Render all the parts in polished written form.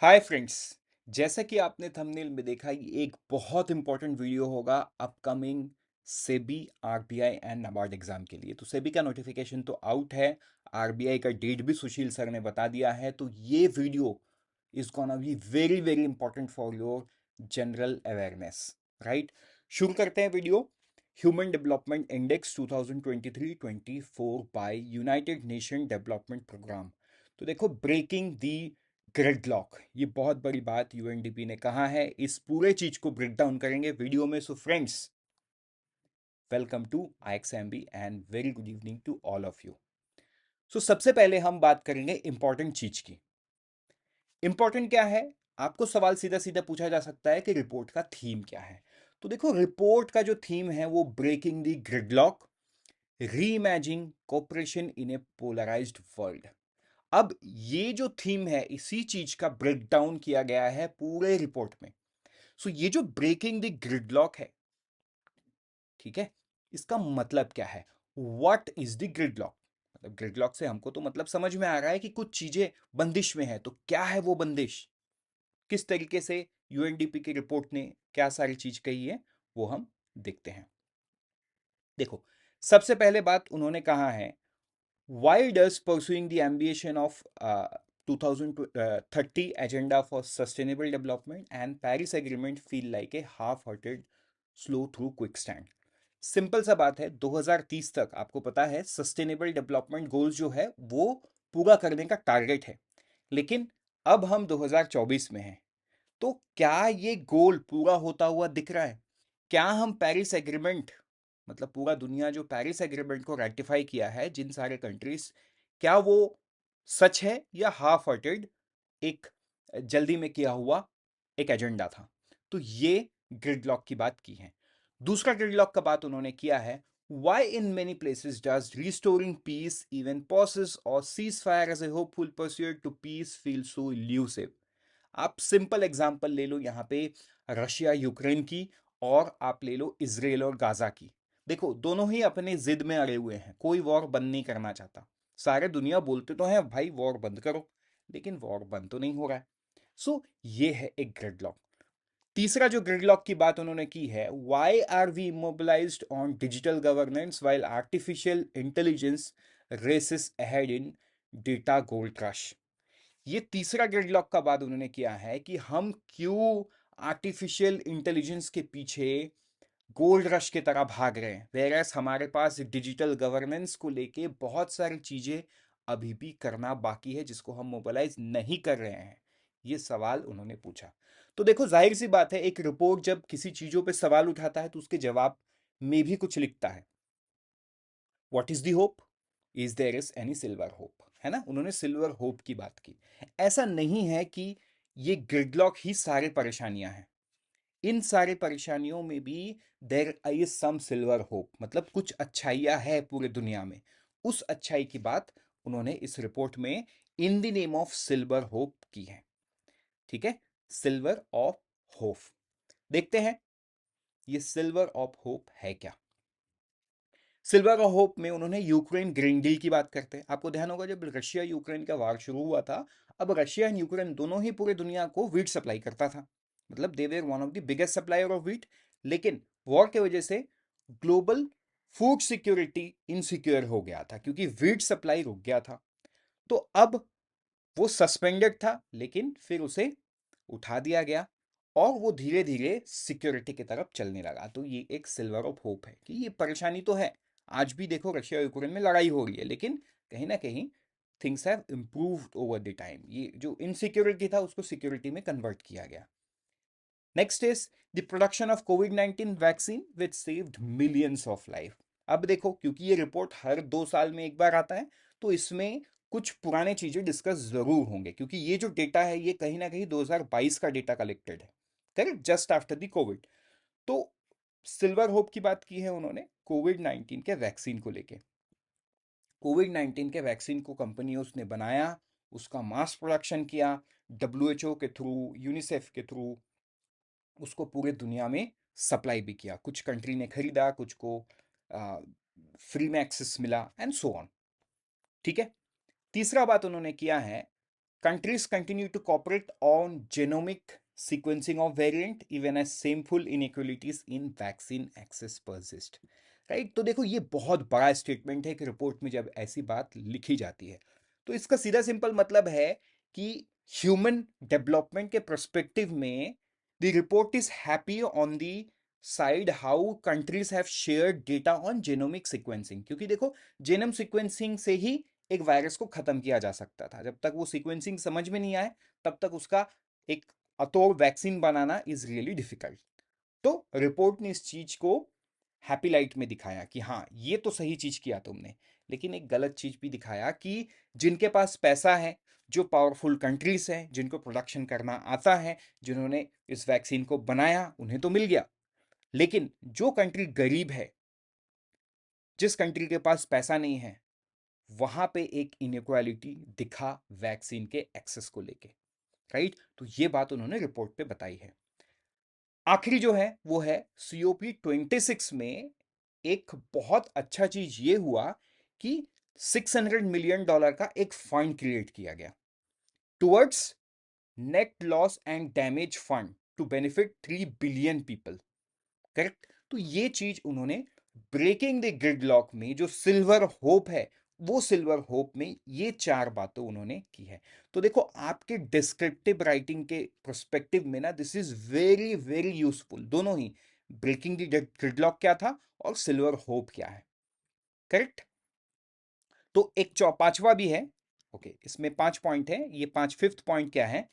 Hi friends. जैसा कि आपने थंबनेल में देखा, ये एक बहुत इंपॉर्टेंट वीडियो होगा upcoming SEBI RBI and NABARD exam के लिए। तो सेबी का नोटिफिकेशन तो आउट है, आरबीआई का डेट भी सुशील सर ने बता दिया है। तो ये video is gonna be very very important for your general awareness, right. शुरू करते हैं video. Human development index 2023-24 by United Nation development programme. तो देखो, ब्रेकिंग दी ग्रिडलॉक, ये बहुत बड़ी बात यूएनडीपी ने कहा है। इस पूरे चीज को ब्रेक डाउन करेंगे वीडियो में। So friends, welcome to IXMB and very good evening to all of you. So सबसे पहले हम बात करेंगे इंपॉर्टेंट चीज की। इंपॉर्टेंट क्या है? आपको सवाल सीधा सीधा पूछा जा सकता है कि रिपोर्ट का थीम क्या है। तो देखो, रिपोर्ट का जो थीम है वो breaking the gridlock, reimagining cooperation in a polarised world. अब ये जो थीम है, इसी चीज का ब्रेकडाउन किया गया है पूरे रिपोर्ट में। सो ये जो ब्रेकिंग द ग्रिडलॉक है, ठीक है, इसका मतलब क्या है? What is the gridlock? मतलब ग्रिडलॉक से हमको तो मतलब समझ में आ रहा है कि कुछ चीजें बंदिश में है। तो क्या है वो बंदिश? किस तरीके से यूएनडीपी की रिपोर्ट ने क्या सारी चीज कही है, वो हम देखते हैं। देखो, सबसे पहले बात उन्होंने कहा है, why does pursuing the ambition of 2030 agenda for sustainable development and Paris agreement feel like a half-hearted slow through quick stand? Simple सा बात है, 2030 तक आपको पता है सस्टेनेबल डेवलपमेंट गोल्स जो है वो पूरा करने का टारगेट है। लेकिन अब हम 2024 में हैं। तो क्या ये गोल पूरा होता हुआ दिख रहा है? क्या हम पेरिस एग्रीमेंट, मतलब पूरा दुनिया जो पेरिस एग्रीमेंट को रेटिफाई किया है, जिन सारे कंट्रीज, क्या वो सच है या हाफ हार्टेड एक जल्दी में किया हुआ एक एजेंडा था? तो ये ग्रिडलॉक की बात की है। दूसरा ग्रिडलॉक का बात उन्होंने किया है, why in many places does restoring peace, even pauses or ceasefire as a hopeful pursuit to peace feel so elusive? आप सिंपल एग्जांपल ले लो यहाँ पे, रशिया यूक्रेन की, और आप ले लो इसराइल और गाजा की। देखो, दोनों ही अपने जिद में अड़े हुए हैं, कोई वॉर बंद नहीं करना चाहता। सारे दुनिया बोलते तो हैं भाई वॉर बंद करो, लेकिन वॉर बंद तो नहीं हो रहा है। सो ये है एक ग्रिडलॉक। तीसरा जो ग्रिडलॉक की बात उन्होंने की है, why are we immobilised on digital governance while artificial intelligence races ahead in data gold rush. ये तीसरा ग्रिडलॉक का बाद उन्होंने किया है कि हम क्यों आर्टिफिशियल इंटेलिजेंस के पीछे गोल्ड रश की तरह भाग रहे हैं, वेरएस हमारे पास डिजिटल गवर्नेंस को लेके बहुत सारी चीजें अभी भी करना बाकी है, जिसको हम मोबालाइज नहीं कर रहे हैं। ये सवाल उन्होंने पूछा। तो देखो, जाहिर सी बात है, एक रिपोर्ट जब किसी चीजों पे सवाल उठाता है तो उसके जवाब में भी कुछ लिखता है। What is the hope? Is there is any silver hope? है ना, उन्होंने सिल्वर होप की बात की। ऐसा नहीं है कि ये ग्रिडलॉक ही सारे परेशानियां हैं। इन सारे परेशानियों में भी there is some silver hope, मतलब कुछ अच्छाइयां है पूरे दुनिया में। उस अच्छाई की बात उन्होंने इस रिपोर्ट में in the name of silver hope की है। ठीक है, सिल्वर ऑफ होप। देखते हैं ये सिल्वर ऑफ होप है क्या। सिल्वर और होप में उन्होंने यूक्रेन ग्रीन डील की बात करते हैं। आपको ध्यान होगा, जब रशिया यूक्रेन का वार शुरू हुआ था, अब रशिया एंड यूक्रेन दोनों ही पूरे दुनिया को वीट सप्लाई करता था, मतलब they were one of the biggest supplier of wheat. लेकिन वॉर की वजह से ग्लोबल फूड सिक्योरिटी इनसिक्योर हो गया था, क्योंकि वीट सप्लाई रुक गया था। तो अब वो सस्पेंडेड था, लेकिन फिर उसे उठा दिया गया और वो धीरे धीरे सिक्योरिटी की तरफ चलने लगा। तो ये एक सिल्वर ऑफ होप है कि ये परेशानी तो है, आज भी देखो रशिया यूक्रेन में लड़ाई हो रही है, लेकिन कहीं ना कहीं things have improved over the time. ये जो इनसिक्योरिटी था उसको सिक्योरिटी में कन्वर्ट किया गया। Next is the production of covid vaccine which saved millions of life. अब देखो, क्योंकि ये रिपोर्ट हर 2 साल में एक बार आता है, तो इसमें कुछ पुराने चीजें डिस्कस जरूर होंगे, क्योंकि ये जो डेटा है ये कहीं ना कहीं 2022 का डेटा कलेक्टेड है, correct, just after the Covid. तो सिल्वर होप की बात की है उन्होंने कोविड-19 के वैक्सीन को लेके। कोविड-19 के वैक्सीन को कंपनियों ने बनाया, उसका मास प्रोडक्शन किया, डब्ल्यूएचओ के थ्रू, यूनिसेफ के थ्रू उसको पूरे दुनिया में सप्लाई भी किया। कुछ कंट्री ने खरीदा, कुछ को फ्री में एक्सेस मिला, एंड सो ऑन। ठीक है। तीसरा बात उन्होंने किया है, countries continue to cooperate on genomic sequencing of variant even as shameful inequalities in vaccine access persist. Right, तो देखो ये बहुत बड़ा स्टेटमेंट है कि रिपोर्ट में जब ऐसी बात लिखी जाती है तो इसका सीधा सिंपल मतलब है कि ह्यूमन डेवलपमेंट के पर्सपेक्टिव में the report is happy on the side how countries have shared data on genomic sequencing, क्योंकि देखो जेनोम सीक्वेंसिंग से ही एक वायरस को खत्म किया जा सकता था। जब तक वो सीक्वेंसिंग समझ में नहीं आए तब तक उसका एक अतोड़ वैक्सीन बनाना इज रियली डिफिकल्ट। तो रिपोर्ट ने इस चीज को हैप्पी लाइट में दिखाया कि हाँ ये तो सही चीज किया तुमने, लेकिन एक गलत चीज भी दिखाया कि जिनके पास पैसा है, जो पावरफुल कंट्रीज हैं, जिनको प्रोडक्शन करना आता है, जिन्होंने इस वैक्सीन को बनाया, उन्हें तो मिल गया, लेकिन जो कंट्री गरीब है, जिस कंट्री के पास पैसा नहीं है, वहां पे एक इनइक्वालिटी दिखा वैक्सीन के एक्सेस को लेके। राइट, तो ये बात उन्होंने रिपोर्ट पे बताई है। आखिरी जो है वो है COP 26 में एक बहुत अच्छा चीज ये हुआ कि $600 मिलियन का एक फंड क्रिएट किया गया towards net loss and damage fund to benefit 3 billion people. Correct, तो ये चीज उन्होंने ब्रेकिंग द ग्रिडलॉक में जो सिल्वर होप है, वो सिल्वर होप में ये 4 बातें उन्होंने की है। तो देखो आपके डिस्क्रिप्टिव राइटिंग के प्रोस्पेक्टिव में ना this is very very useful, दोनों ही। ब्रेकिंग द ग्रिडलॉक क्या था और सिल्वर होप क्या है। करेक्ट, तो एक पांचवा भी है। ओके, इसमें 5 पॉइंट है, ये फिफ्थ पॉइंट क्या है?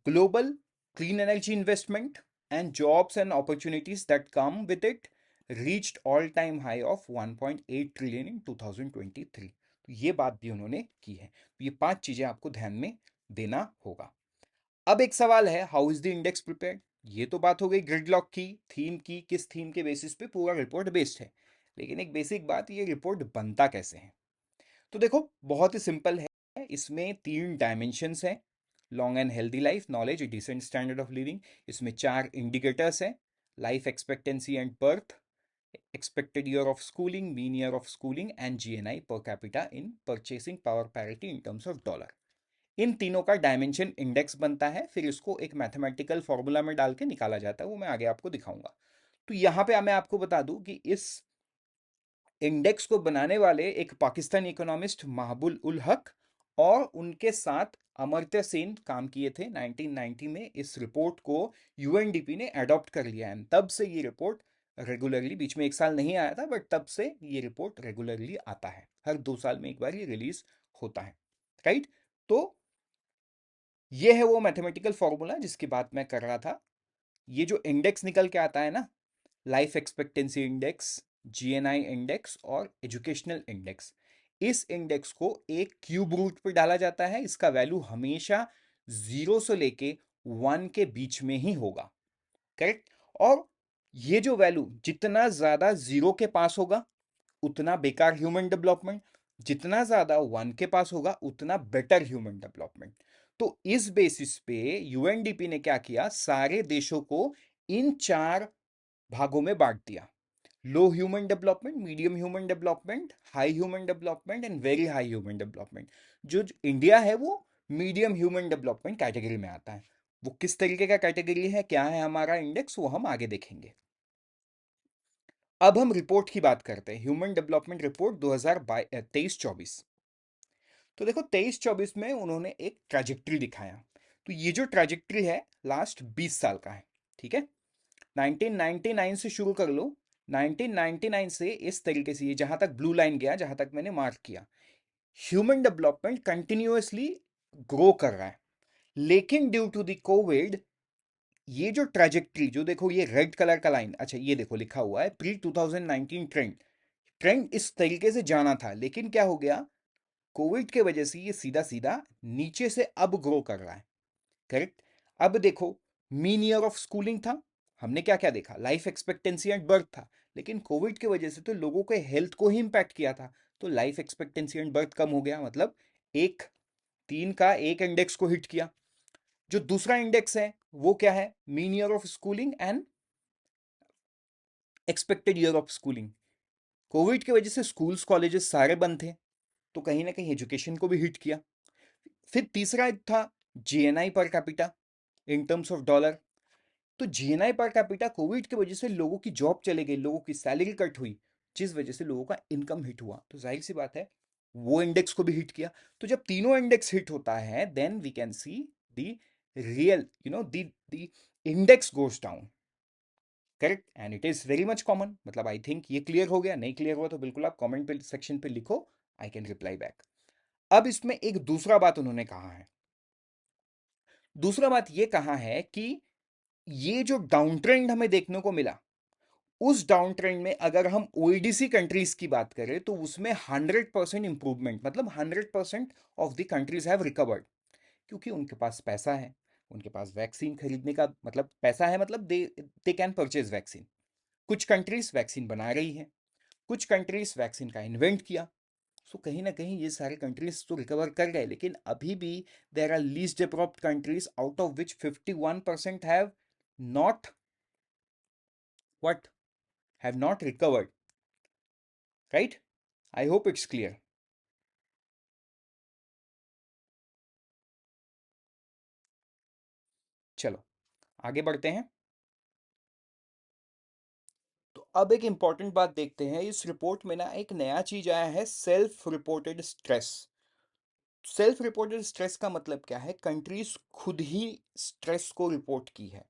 Global clean energy investment and jobs and opportunities that come with it reached all time high of 1.8 trillion इन 2023। तो ये बात भी उन्होंने की है। तो ये 5 चीजें आपको ध्यान में देना होगा। अब एक सवाल है, how is the index prepared? ये तो बात हो गई ग्रिडलॉक की, थीम की, किस थीम के बेसिस पे पूरा रिपोर्ट बेस्ड है। लेकिन एक बेसिक बात, ये रिपोर्ट बनता कैसे है? तो देखो बहुत ही सिंपल है, इसमें 3 डायमेंशंस हैं। Long and healthy life, knowledge, decent standard of living. इसमें 4 इंडिकेटर्स हैं, life expectancy and birth, expected year of schooling, mean year of schooling and GNI per capita in purchasing power parity in terms of dollar। इन तीनों का dimension index बनता है, फिर इसको एक mathematical formula में डाल के निकाला जाता है, वो मैं आगे आपको दिखाऊंगा। तो यहां पे मैं आपको बता दूं कि इस इंडेक्स को बनाने वाले एक पाकिस्तानी इकोनॉमिस्ट महबूब उल हक और उनके साथ अमर्त्य सेन काम किए थे 1990 में। इस रिपोर्ट को यूएनडीपी ने अडॉप्ट कर लिया है, तब से ये रिपोर्ट रेगुलरली, बीच में एक साल नहीं आया था बट तब से ये रिपोर्ट रेगुलरली आता है, हर 2 साल में एक बार ये रिलीज होता है। राइट, तो ये है वो मैथमेटिकल फॉर्मूला जिसकी बात मैं कर रहा था। ये जो इंडेक्स निकल के आता है ना, life expectancy index, GNI index और एजुकेशनल इंडेक्स, इस इंडेक्स को एक क्यूब रूट पर डाला जाता है। इसका वैल्यू हमेशा 0 से लेके 1 के बीच में ही होगा। करेक्ट, और ये जो वैल्यू जितना ज्यादा 0 के पास होगा उतना बेकार ह्यूमन डेवलपमेंट, जितना ज्यादा 1 के पास होगा उतना बेटर ह्यूमन डेवलपमेंट। तो इस बेसिस पे यूएनडीपी ने क्या किया, सारे देशों को इन 4 भागों में बांट दिया। Low human development, medium human development, high human development and very high human development. जो इंडिया है वो मीडियम ह्यूमन डेवलपमेंट कैटेगरी में आता है। वो किस तरीके का कैटेगरी है, क्या है हमारा इंडेक्स, वो हम आगे देखेंगे। अब हम रिपोर्ट की बात करते हैं, ह्यूमन डेवलपमेंट रिपोर्ट 2023-24। तो देखो 23-24 में उन्होंने एक ट्रैजेक्टरी दिखाया। तो ये जो ट्रैजेक्टरी है लास्ट 20 साल का है। ठीक है, 1999 से शुरू कर लो। 1999 से इस तरीके से, ये जहां तक ब्लू लाइन गया, जहां तक मैंने मार्क किया, ह्यूमन डेवलपमेंट कंटिन्यूअसली ग्रो कर रहा है। लेकिन ड्यू टू द कोविड, ये जो ट्रैजेक्टरी, जो देखो ये रेड कलर का लाइन, अच्छा ये देखो लिखा हुआ है प्री 2019 ट्रेंड, ट्रेंड इस तरीके से जाना था, लेकिन क्या हो गया, कोविड के वजह से ये सीधा सीधा नीचे से अब ग्रो कर रहा है। करेक्ट, अब देखो मीन ईयर ऑफ स्कूलिंग था, हमने क्या क्या देखा, लाइफ एक्सपेक्टेंसी एंड बर्थ था, लेकिन कोविड की वजह से तो लोगों के हेल्थ को ही इंपैक्ट किया था, तो लाइफ एक्सपेक्टेंसी एंड बर्थ कम हो गया, मतलब एक 3 का एक इंडेक्स को हिट किया। जो दूसरा इंडेक्स है वो क्या है, mean year of schooling and expected year of schooling. Covid की वजह से स्कूल्स कॉलेजेस सारे बंद थे, तो कहीं ना कहीं एजुकेशन को भी हिट किया। फिर तीसरा था GNI per capita in terms of dollar. तो जीएनआई पर कैपिटा कोविड की वजह से लोगों की जॉब चले गई, लोगों की सैलरी कट हुई, जिस वजह से लोगों का इनकम हिट हुआ, तो जाहिर सी बात है वो इंडेक्स को भी हिट किया। तो जब तीनों इंडेक्स हिट होता है then we can see the real the index goes down. Correct, and it is very much common. मतलब आई थिंक ये क्लियर हो गया, नहीं क्लियर हुआ तो बिल्कुल आप कमेंट पे सेक्शन पे लिखो, आई कैन रिप्लाई बैक। अब इसमें एक दूसरा बात उन्होंने कहा है, दूसरा बात ये कहा है कि ये जो डाउन ट्रेंड हमें देखने को मिला, उस डाउन ट्रेंड में अगर हम ओईडीसी कंट्रीज की बात करें तो उसमें 100% इंप्रूवमेंट, मतलब 100% of the countries have recovered, क्योंकि उनके पास पैसा है, उनके पास वैक्सीन खरीदने का मतलब पैसा है, मतलब दे दे कैन परचेज वैक्सीन। कुछ कंट्रीज वैक्सीन बना रही हैं, कुछ कंट्रीज वैक्सीन का इन्वेंट किया। सो कहीं ना कहीं ये सारे कंट्रीज तो रिकवर कर गए, लेकिन अभी भी there are least developed countries out of which 51% have not what have not recovered. Right, I hope it's clear. चलो आगे बढ़ते हैं। तो अब एक इंपॉर्टेंट बात देखते हैं, इस रिपोर्ट में ना एक नया चीज आया है, self reported stress. Self reported stress का मतलब क्या है, कंट्रीज खुद ही स्ट्रेस को रिपोर्ट की है।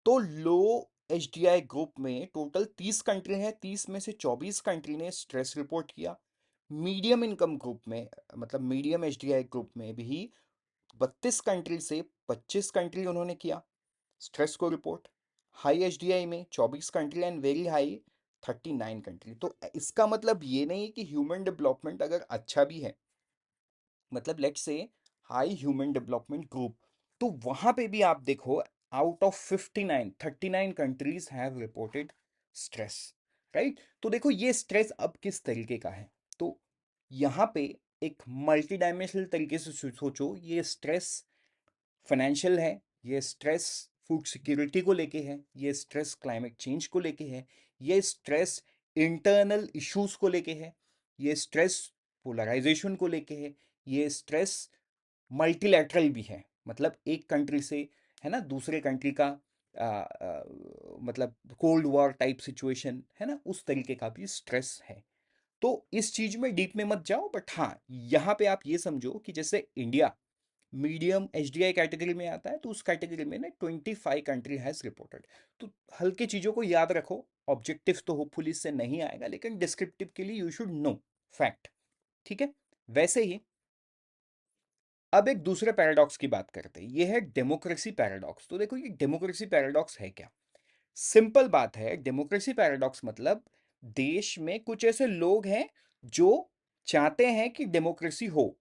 तो लो एचडीआई ग्रुप में टोटल 30 कंट्री हैं, 30 में से 24 कंट्री ने स्ट्रेस रिपोर्ट किया। मीडियम इनकम ग्रुप में, मतलब मीडियम एचडीआई ग्रुप में भी 32 कंट्री से 25 कंट्री उन्होंने किया स्ट्रेस को रिपोर्ट। हाई एचडीआई में 24 country and very high 39 country. तो इसका मतलब ये नहीं है कि ह्यूमन डेवलपमेंट अगर अच्छा भी है, मतलब let's say high human development group, तो वहां पे भी आप देखो out of 59 39 countries have reported stress. Right, तो देखो ये स्ट्रेस अब किस तरीके का है। तो यहाँ पे एक मल्टी डायमेंशनल तरीके से सोचो, ये स्ट्रेस फाइनेंशियल है, ये स्ट्रेस फूड सिक्योरिटी को लेके है, ये स्ट्रेस क्लाइमेट चेंज को लेके है, ये स्ट्रेस इंटरनल इश्यूज को लेके है, ये स्ट्रेस पोलराइजेशन को लेके है, ये स्ट्रेस मल्टीलैटरल भी है, मतलब एक कंट्री से, है ना, दूसरे कंट्री का मतलब कोल्ड वॉर टाइप सिचुएशन है ना, उस तरीके का भी स्ट्रेस है। तो इस चीज में डीप में मत जाओ, बट हाँ यहाँ पे आप ये समझो कि जैसे इंडिया मीडियम एचडीआई कैटेगरी में आता है, तो उस कैटेगरी में ना 25 कंट्री हैज रिपोर्टेड। तो हल्के चीजों को याद रखो, ऑब्जेक्टिव तो होपफुली इससे नहीं आएगा, लेकिन डिस्क्रिप्टिव के लिए यू शुड नो फैक्ट। ठीक है, वैसे ही अब एक दूसरे पैराडॉक्स की बात करते हैं, ये है डेमोक्रेसी पैराडॉक्स। तो देखो ये डेमोक्रेसी पैराडॉक्स है क्या। सिंपल बात है, डेमोक्रेसी पैराडॉक्स मतलब देश में कुछ ऐसे लोग हैं जो चाहते हैं कि डेमोक्रेसी हो,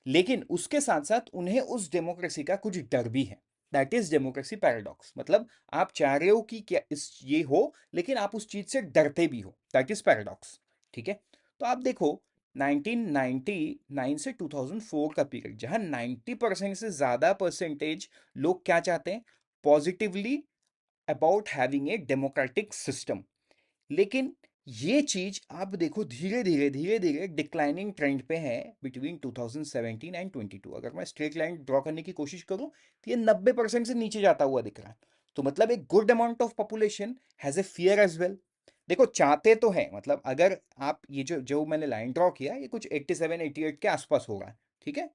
लेकिन उसके साथ साथ उन्हें उस डेमोक्रेसी का कुछ डर भी है। That is democracy paradox. मतलब आप चाह रहे हो कि क्या इस ये हो, लेकिन आप उस चीज से डरते भी हो, दैट इज पैराडॉक्स। ठीक है, तो आप देखो 1999 से 2004 का पीरियड, जहां 90% से ज्यादा परसेंटेज लोग क्या चाहते हैं, positively about having a democratic system. लेकिन ये चीज आप देखो धीरे धीरे डिक्लाइनिंग ट्रेंड पे है बिटवीन 2017 एंड 22। अगर मैं स्ट्रेट लाइन ड्रॉ करने की कोशिश करूं तो ये 90% से नीचे जाता हुआ दिख रहा है। तो मतलब एक good amount of population has a fear as well. देखो चाहते तो है, मतलब अगर आप ये जो जो मैंने लाइन ड्रॉ किया, ये कुछ 87 88 के आसपास होगा। ठीक है,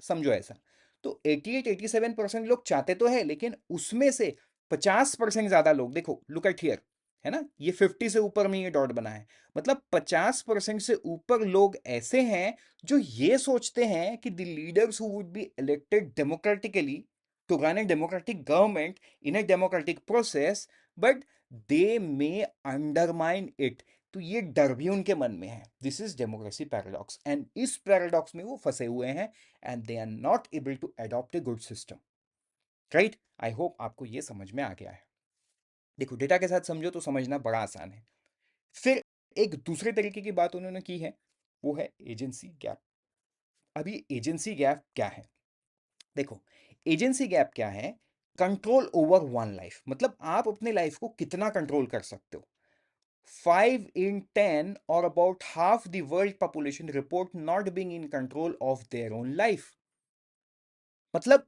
समझो ऐसा। तो 88-87% लोग चाहते तो है, लेकिन उसमें से 50% ज्यादा लोग, देखो लुक एट हियर, है ना, ये 50 से ऊपर में ये डॉट बना है, मतलब 50% से ऊपर लोग ऐसे हैं जो ये सोचते हैं कि the leaders who would be elected democratically to run a democratic government in a democratic process, but they may undermine it. तो ये डर भी उनके मन में है। This is democracy paradox, and इस पैराडॉक्स में वो फंसे हुए हैं, and they are not able to adopt a good system. Right, I hope आपको ये समझ में आ गया है। देखो डेटा के साथ समझो तो समझना बड़ा आसान है। फिर एक दूसरे तरीके की बात उन्होंने की है, वो है एजेंसी गैप। अभी एजेंसी गैप क्या है, देखो एजेंसी गैप क्या है, कंट्रोल ओवर वन लाइफ, मतलब आप अपने लाइफ को कितना कंट्रोल कर सकते हो। 5 in 10 or about half the world population report not being in control of their own life. मतलब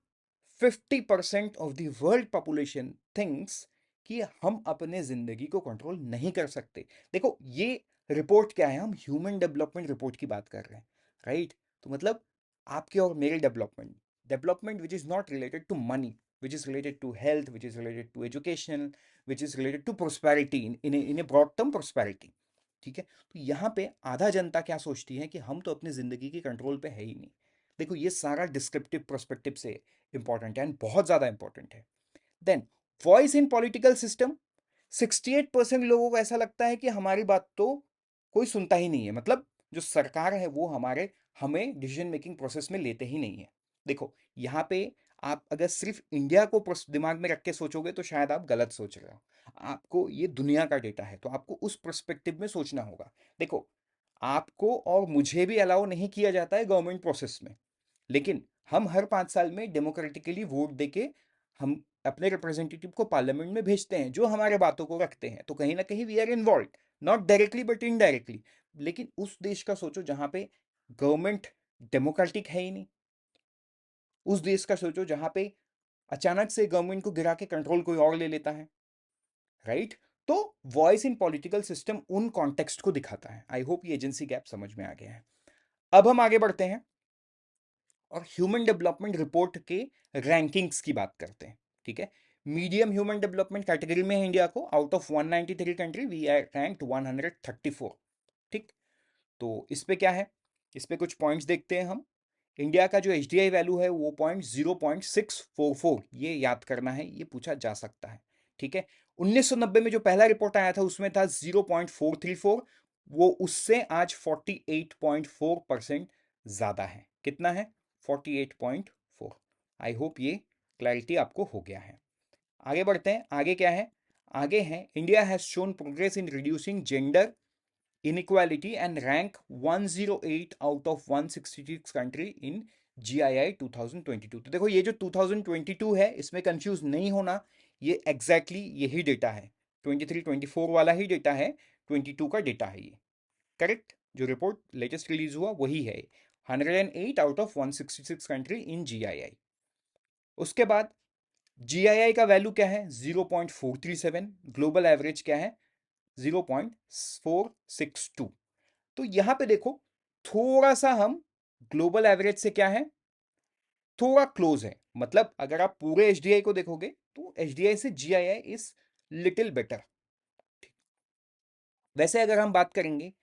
50% of the world population thinks कि हम अपने जिंदगी को कंट्रोल नहीं कर सकते। देखो ये रिपोर्ट क्या है, हम ह्यूमन डेवलपमेंट रिपोर्ट की बात कर रहे हैं, राइट? तो मतलब आपके और मेरे development, development which is not related to money, which is related to health, which is related to education, which is related to prosperity, in a broad term prosperity. ठीक है, तो यहाँ पे आधा जनता क्या सोचती है कि हम तो अपनी जिंदगी की कंट्रोल पे है ही नहीं। देखो ये सारा डिस्क्रिप्टिव प्रोस्पेक्टिव से इंपॉर्टेंट है, एंड बहुत ज्यादा इंपॉर्टेंट है। Then voice in political system, 68% लोगों को ऐसा लगता है कि हमारी बात तो कोई सुनता ही नहीं है, मतलब जो सरकार है वो हमें डिसीजन मेकिंग प्रोसेस में लेते ही नहीं है। देखो यहाँ पे आप अगर सिर्फ इंडिया को दिमाग में रख के सोचोगे तो शायद आप गलत सोच रहे हो। आपको ये दुनिया का डेटा है तो आपको उस पर्सपेक्टिव में सोचना होगा। देखो आपको और मुझे भी अलाउ नहीं किया जाता है गवर्नमेंट प्रोसेस में, लेकिन हम हर 5 साल में डेमोक्रेटिकली वोट देके हम अपने रिप्रेजेंटेटिव को पार्लियामेंट में भेजते हैं जो हमारे बातों को रखते हैं, तो कहीं ना कहीं we are involve, not directly but indirectly. लेकिन उस देश का सोचो जहां पे गवर्नमेंट डेमोक्रेटिक है ही नहीं, उस देश का सोचो जहां पे अचानक से गवर्नमेंट को गिरा के कंट्रोल कोई और ले लेता है, राइट? तो वॉइस इन पॉलिटिकल सिस्टम उन कॉन्टेक्स्ट को दिखाता है। आई होप ये एजेंसी गैप समझ में आ गया है। अब हम आगे बढ़ते हैं और ह्यूमन डेवलपमेंट रिपोर्ट के रैंकिंग्स की बात करते हैं। ठीक है, मीडियम ह्यूमन डेवलपमेंट कैटेगरी में है इंडिया को, out of 193 country we are ranked 134। ठीक, तो इस पे क्या है, इस पे कुछ पॉइंट्स देखते हैं हम। इंडिया का जो एच डी आई वैल्यू है वो 0.644, ये याद करना है, ये पूछा जा सकता है। ठीक है, 1990 में जो पहला रिपोर्ट आया था उसमें था 0.434, वो उससे आज 48.4% ज्यादा है। कितना है? 48.4। आई होप ये क्लैरिटी आपको हो गया है। आगे बढ़ते हैं, आगे क्या है? आगे है India has shown progress in reducing gender inequality and rank 108 out of 166 country in GII 2022। तो देखो ये जो 2022 है इसमें कंफ्यूज नहीं होना, ये एग्जैक्टली यही डेटा है, 23-24 वाला ही डेटा है, 22 का डेटा है ये, करेक्ट? जो रिपोर्ट लेटेस्ट रिलीज हुआ वही है, 108 out of 166 country in GII। उसके बाद GII का वैल्यू क्या है? 0.437। ग्लोबल एवरेज क्या है? 0.462। तो यहां पे देखो थोड़ा सा हम ग्लोबल एवरेज से क्या है, थोड़ा क्लोज है। मतलब अगर आप पूरे एचडीआई को देखोगे तो एचडीआई से जीआईआई इज लिटिल बेटर। वैसे अगर हम बात करेंगे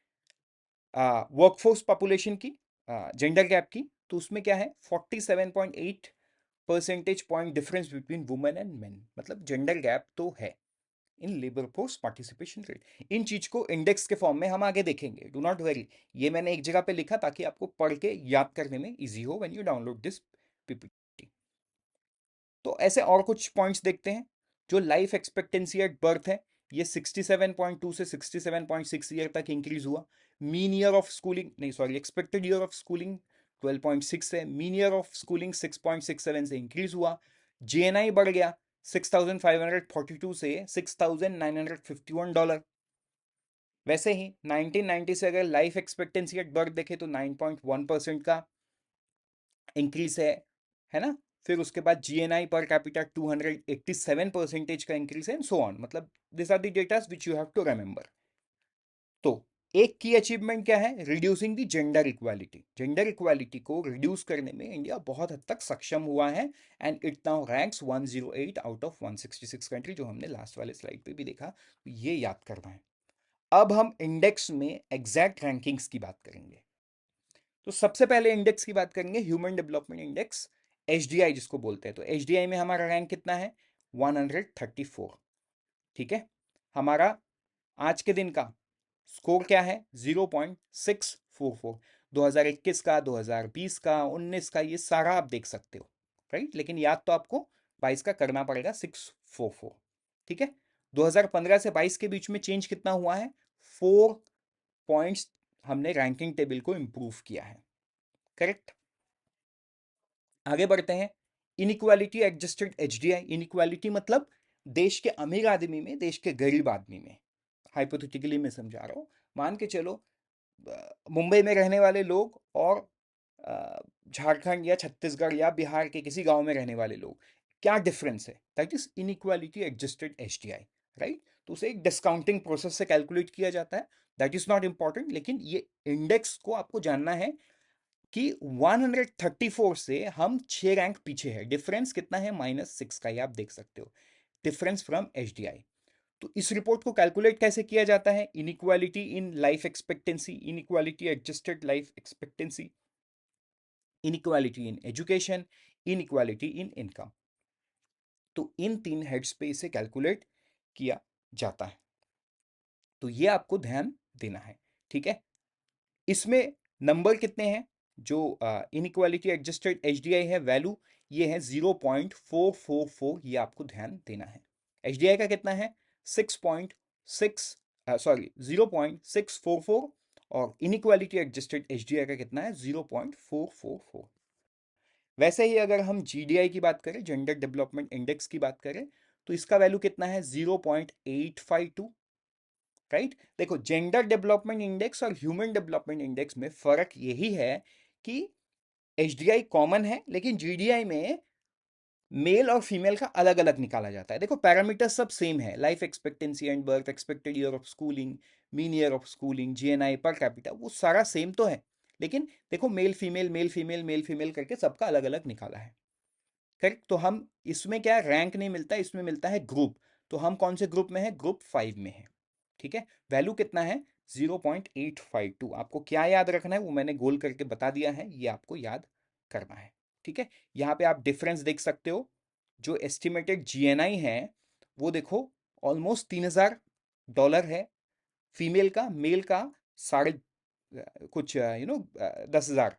वर्कफोर्स पॉपुलेशन की, जेंडर गैप की, तो उसमें क्या है, 47.8 percentage point difference between women and men, मतलब जेंडर गैप तो है in labour force participation rate. इन चीज को इंडेक्स के फॉर्म में हम आगे देखेंगे, डू नॉट वेरी। ये मैंने एक जगह पे लिखा ताकि आपको पढ़ के याद करने में इजी हो when you download this PPT. तो ऐसे और कुछ पॉइंट्स देखते हैं। जो लाइफ एक्सपेक्टेंसी एट बर्थ है, ये 67.2 से 67.6 ईयर तक इंक्रीज हुआ। मीन ईयर ऑफ स्कूलिंग, नहीं sorry, expected year of schooling 12.6 है, मीन ईयर ऑफ स्कूलिंग 6.67 से इंक्रीज हुआ। जीएनआई बढ़ गया 6,542 से $6,951। वैसे ही 1990 से अगर लाइफ एक्सपेक्टेंसी एट बर्थ देखे तो 9.1% का इंक्रीज है ना? फिर उसके बाद जीएनआई पर कैपिटा 287 परसेंटेज का इंक्रीज है, एंड सो ऑन। मतलब this are the datas which you have to remember. तो एक की अचीवमेंट क्या है? Reducing the gender equality. Gender equality को रिड्यूस करने में इंडिया बहुत हद तक सक्षम हुआ है, and it now ranks 108 out of 166 country, जो हमने लास्ट वाले स्लाइड पे भी देखा। तो ये याद करना है। अब हम इंडेक्स में एग्जैक्ट रैंकिंग्स की बात करेंगे। तो सबसे पहले इंडेक्स की बात करेंगे, ह्यूमन डेवलपमेंट इंडेक्स, एचडीआई जिसको बोलते हैं। तो एचडीआई में हमारा रैंक कितना है? 134। ठीक है, हमारा आज के दिन का स्कोर क्या है? 0.644। 2021 का, 2020 का, 19 का, ये सारा आप देख सकते हो, राइट? लेकिन याद तो आपको 22 का करना पड़ेगा, 644। ठीक है, 2015 से 22 के बीच में चेंज कितना हुआ है? 4 पॉइंट्स हमने रैंकिंग टेबल को इंप्रूव किया है, करेक्ट? आगे बढ़ते हैं। इनइक्वालिटी एडजस्टेड एचडीआई, इनइक्वालिटी मतलब देश के अमीर आदमी में, देश के गरीब आदमी में। हाइपोथेटिकली मैं समझा रहा हूं, मान के चलो मुंबई में रहने वाले लोग और झारखंड या छत्तीसगढ़ या बिहार के किसी गांव में रहने वाले लोग, क्या डिफरेंस है? That is inequality adjusted HDI, right? तो उसे एक डिस्काउंटिंग प्रोसेस से कैलकुलेट किया जाता है, दैट इज नॉट इंपॉर्टेंट, लेकिन ये इंडेक्स को आपको जानना है कि 134 से हम 6 रैंक पीछे है। डिफरेंस कितना है? -6 का, ये आप देख सकते हो, डिफरेंस फ्रॉम एचडीआई। तो इस रिपोर्ट को कैलकुलेट कैसे किया जाता है? Inequality in life expectancy, inequality adjusted life expectancy, inequality in education, inequality in income. तो इन 3 हेड्स पे इसे कैलकुलेट किया जाता है। तो ये आपको ध्यान देना है, ठीक है? इसमें नंबर कितने हैं? जो इनइक्वालिटी एडजस्टेड एचडीआई है, वैल्यू ये है 0.444, ये आपको ध्यान देना है। एचडीआई का कितना है? 6.6, सॉरी 0.644, और इनइक्वालिटी एडजस्टेड एचडीआई का कितना है? 0.444। वैसे ही अगर हम जीडीआई की बात करें, जेंडर डेवलपमेंट इंडेक्स की बात करें, तो इसका वैल्यू कितना है? 0.852, राइट? देखो, जेंडर डेवलपमेंट इंडेक्स और ह्यूमन डेवलपमेंट इंडेक्स में फर्क यही है कि एचडीआई कॉमन है, लेकिन जीडीआई में मेल और फीमेल का अलग अलग निकाला जाता है। देखो, पैरामीटर सब सेम है, life expectancy and birth, expected year of schooling, mean year of schooling, GNI, per capita, वो सारा सेम तो है, लेकिन देखो male female male female male female करके सबका अलग अलग निकाला है, करेक्ट? तो हम इसमें क्या, रैंक नहीं मिलता, इसमें मिलता है ग्रुप। तो हम कौन से ग्रुप में है? ग्रुप 5 में है, ठीक है? वैल्यू कितना है? 0.852। आपको क्या याद रखना है वो मैंने गोल करके बता दिया है, ये आपको याद करना है, ठीक है? यहाँ पे आप डिफरेंस देख सकते हो। जो एस्टिमेटेड जीएनआई है वो देखो ऑलमोस्ट $3000 है फीमेल का, मेल का साढ़े कुछ 10,000,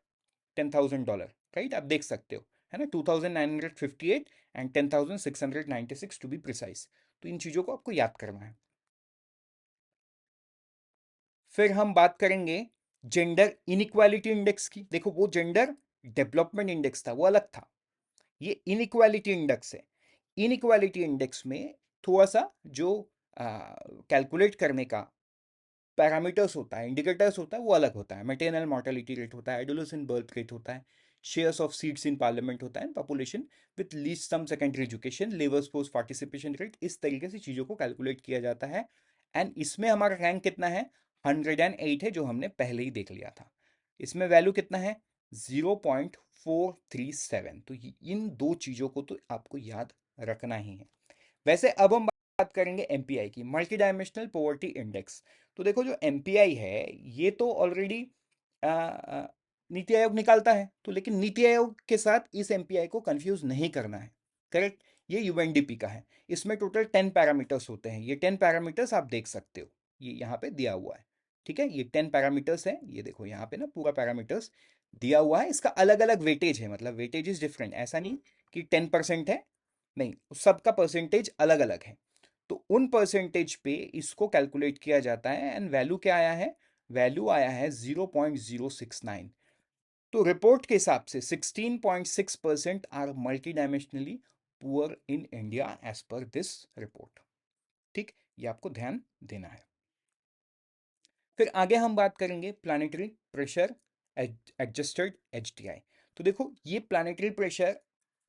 $10,000, राइट? आप देख सकते हो, है ना? 2,958 एंड 10,696 टू बी प्रिसाइज। तो इन चीज़ों को आपको याद करना है। फिर हम बात करेंगे जेंडर इनइक्वालिटी इंडेक्स की। देखो, वो जेंडर डेवलपमेंट इंडेक्स था, वो अलग था, ये इनइक्वालिटी इंडेक्स है। इनइक्वालिटी इंडेक्स में थोड़ा सा जो कैलकुलेट करने का पैरामीटर्स होता है, इंडिकेटर्स होता है, वो अलग होता है। मैटरनल मॉर्टेलिटी रेट होता है, एडोलेसेंट बर्थ रेट होता है, shares of seats in parliament होता है, population with least some secondary education, labour force participation rate, इस तरीके से चीज़ों को कैलकुलेट किया जाता है। एंड इसमें हमारा रैंक कितना है? 108 है, जो हमने पहले ही देख लिया था। इसमें वैल्यू कितना है? 0.437। तो इन दो चीज़ों को तो आपको याद रखना ही है। वैसे अब हम बात करेंगे एमपीआई की, मल्टी डायमेंशनल पॉवर्टी इंडेक्स। तो देखो, जो एमपीआई है ये तो ऑलरेडी नीति आयोग निकालता है, तो लेकिन नीति आयोग के साथ इस एमपीआई को कंफ्यूज नहीं करना है, करेक्ट? ये यूएनडीपी का है। इसमें टोटल 10 पैरामीटर्स होते हैं। ये 10 पैरामीटर्स आप देख सकते हो, ये यहाँ पे दिया हुआ है, ठीक है? ये 10 पैरामीटर्स है, ये देखो यहाँ पे ना पूरा पैरामीटर्स दिया हुआ है। इसका अलग अलग वेटेज है, मतलब वेटेज इज डिफरेंट, ऐसा नहीं कि 10% है, नहीं, सबका परसेंटेज अलग अलग है। तो उन परसेंटेज पे इसको कैलकुलेट किया जाता है, एंड वैल्यू क्या आया है? वैल्यू आया है 0.069। तो रिपोर्ट के हिसाब से 16.6% are multi dimensionally poor in India as per this report, ठीक? ये आपको ध्यान देना है। फिर आगे हम बात करेंगे प्लानिटरी प्रेशर एडजस्टेड एचडीआई। तो देखो, ये प्लानिटरी प्रेशर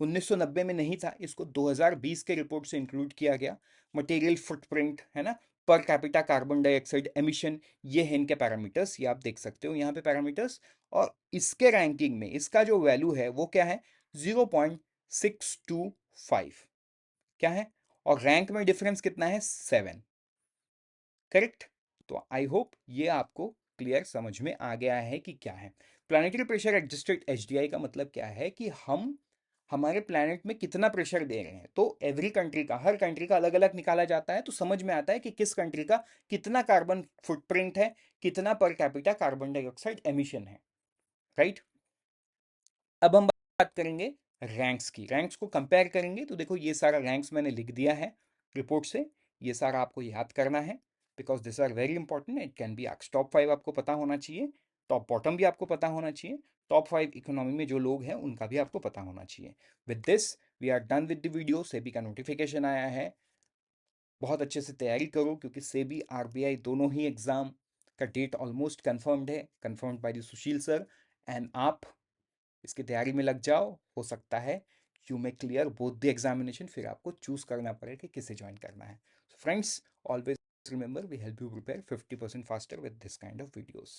1990 में नहीं था, इसको 2020 के रिपोर्ट से इंक्लूड किया गया। मटेरियल फुटप्रिंट, है ना, per capita carbon dioxide emission, ये है इनके पैरामीटर्स, ये आप देख सकते हो यहाँ पे पैरामीटर्स। और इसके रैंकिंग में इसका जो वैल्यू है वो क्या है? 0.625, क्या है? और रैंक में डिफरेंस कितना है? 7, करेक्ट? तो आई होप ये आपको क्लियर समझ में आ गया है कि क्या है प्लानिटरी प्रेशर एडजस्टेड एचडीआई का। मतलब क्या है कि हम हमारे प्लैनेट में कितना प्रेशर दे रहे हैं। तो एवरी कंट्री का, हर कंट्री का अलग अलग निकाला जाता है, तो समझ में आता है कि किस कंट्री का कितना कार्बन फुटप्रिंट है, कितना per capita carbon dioxide emission है, राइट? अब हम बात करेंगे रैंक्स की, रैंक्स को कंपेयर करेंगे। तो देखो, ये सारा रैंक्स मैंने लिख दिया है रिपोर्ट से, ये सारा आपको याद करना है, because this are very important, it can be asked. Top 5 आपको पता होना चाहिए, टॉप बॉटम भी आपको पता होना चाहिए, टॉप 5 इकोनॉमी में जो लोग हैं उनका भी आपको पता होना चाहिए। With this we are done with the video. SEBI का नोटिफिकेशन आया है, बहुत अच्छे से तैयारी करो, क्योंकि सेबी आरबीआई दोनों ही एग्जाम का डेट ऑलमोस्ट कन्फर्म्ड है, confirmed by the Sushil sir. And आप इसकी तैयारी में लग जाओ, हो सकता है you may clear both the examination, फिर आपको चूज करना पड़ेगा कि किसे ज्वाइन करना है। Friends, always remember we help you prepare 50% faster with this kind of videos.